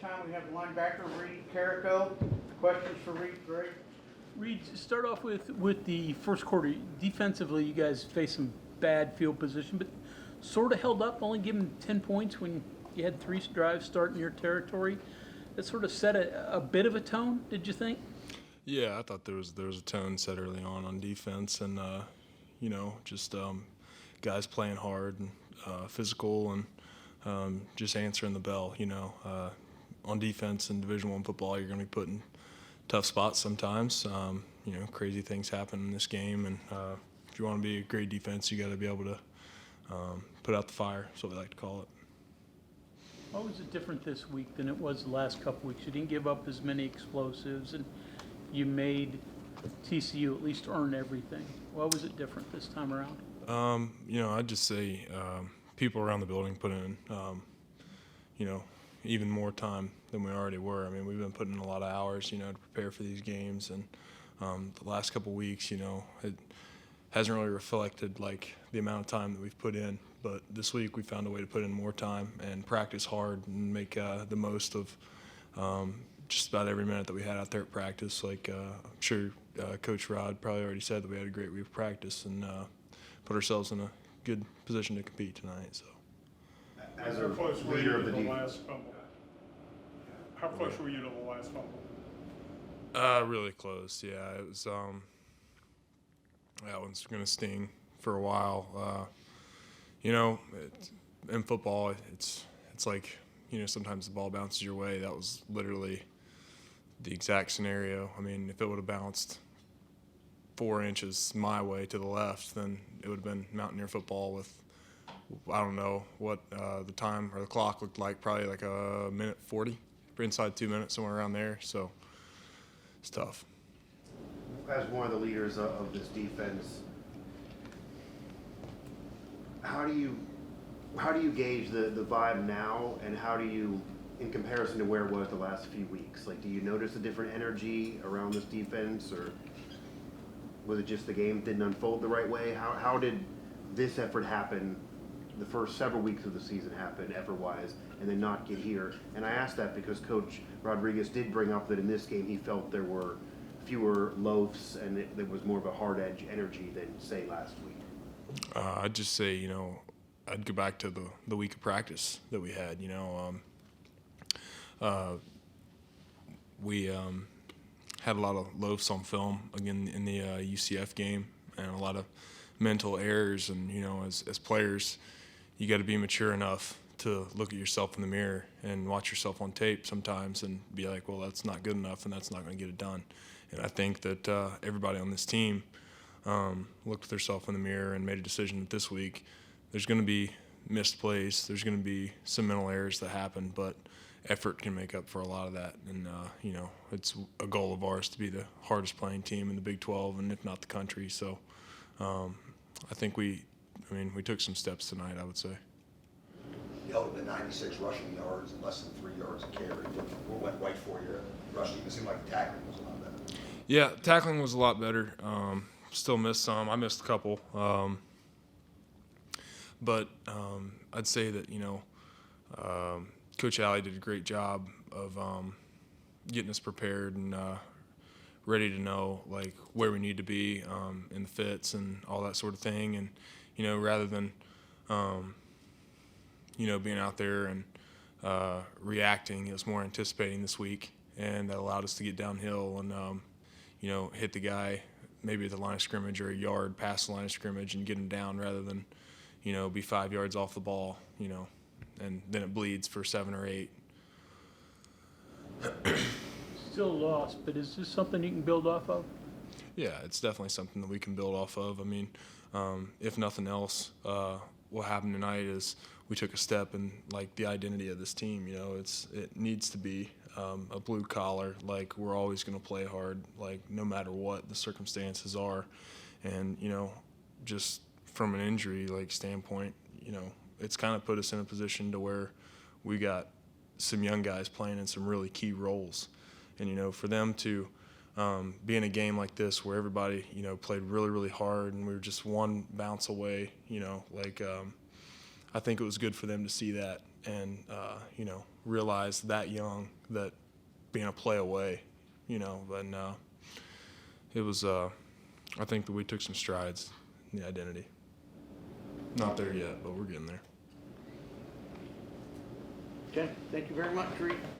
time we have linebacker Reid Carrico. Questions for Reid, Greg? Reid, start off with the first quarter. Defensively, you guys faced some bad field position, but sort of held up, only giving 10 points when you had 3 drives starting your territory. That sort of set a bit of a tone, did you think? Yeah, I thought there was a tone set early on defense, and just guys playing hard and physical and just answering the bell. On defense in Division I football, you're going to be put in tough spots sometimes. Crazy things happen in this game, and if you want to be a great defense, you got to be able to put out the fire. That's what we like to call it. How was it different this week than it was the last couple weeks? You didn't give up as many explosives, and you made TCU at least earn everything. Why was it different this time around? I'd just say people around the building put in, even more time than we already were. I mean, we've been putting in a lot of hours, to prepare for these games, and the last couple of weeks, it hasn't really reflected like the amount of time that we've put in. But this week we found a way to put in more time and practice hard and make the most of just about every minute that we had out there at practice. Like I'm sure Coach Rod probably already said that we had a great week of practice and put ourselves in a good position to compete tonight. So. As a close leader of the last fumble? How close were you to the last fumble? Really close. Yeah, it was. That one's going to sting for a while. In football, it's like sometimes the ball bounces your way. That was literally the exact scenario. I mean, if it would have bounced 4 inches my way to the left, then it would have been Mountaineer football with, I don't know what the time or the clock looked like, probably like a minute 40, inside 2 minutes, somewhere around there. So it's tough. As one of the leaders of this defense, how do you gauge the vibe now, and how do you, in comparison to where it was the last few weeks? Like, do you notice a different energy around this defense, or was it just the game didn't unfold the right way? How did this effort happen, the first several weeks of the season happen effort-wise, and then not get here? And I ask that because Coach Rodriguez did bring up that in this game he felt there were fewer loafs and there was more of a hard edge energy than, say, last week. I'd just say, I'd go back to the week of practice that we had. We had a lot of loafs on film again in the UCF game, and a lot of mental errors. And as players, you got to be mature enough to look at yourself in the mirror and watch yourself on tape sometimes and be like, well, that's not good enough, and that's not going to get it done. And I think that everybody on this team looked at themselves in the mirror and made a decision that this week there's going to be missed plays, there's going to be some mental errors that happen, but effort can make up for a lot of that. And, it's a goal of ours to be the hardest playing team in the Big 12 and if not the country. So I think we took some steps tonight, I would say. You held it to 96 rushing yards and less than 3 yards a carry. What went right for you rushing? It seemed like the tackling was a lot better. Yeah, tackling was a lot better. Still missed some. I missed a couple. But I'd say that, Coach Alley did a great job of getting us prepared and ready to know, like, where we need to be in the fits and all that sort of thing. And, rather than, being out there and reacting, it was more anticipating this week. And that allowed us to get downhill and, hit the guy maybe at the line of scrimmage or a yard past the line of scrimmage and get him down rather than, be 5 yards off the ball, and then it bleeds for 7 or 8. Still lost, but is this something you can build off of? Yeah, it's definitely something that we can build off of. I mean, if nothing else, what happened tonight is we took a step in, like, the identity of this team. It needs to be a blue collar. Like, we're always going to play hard, like, no matter what the circumstances are. And, just from an injury, like, standpoint, it's kind of put us in a position to where we got some young guys playing in some really key roles. And, for them to be in a game like this where everybody, played really, really hard and we were just one bounce away, I think it was good for them to see that and realize that young that being a play away, and it was. I think that we took some strides in the identity. Not there yet, but we're getting there. Okay, thank you very much, Reid.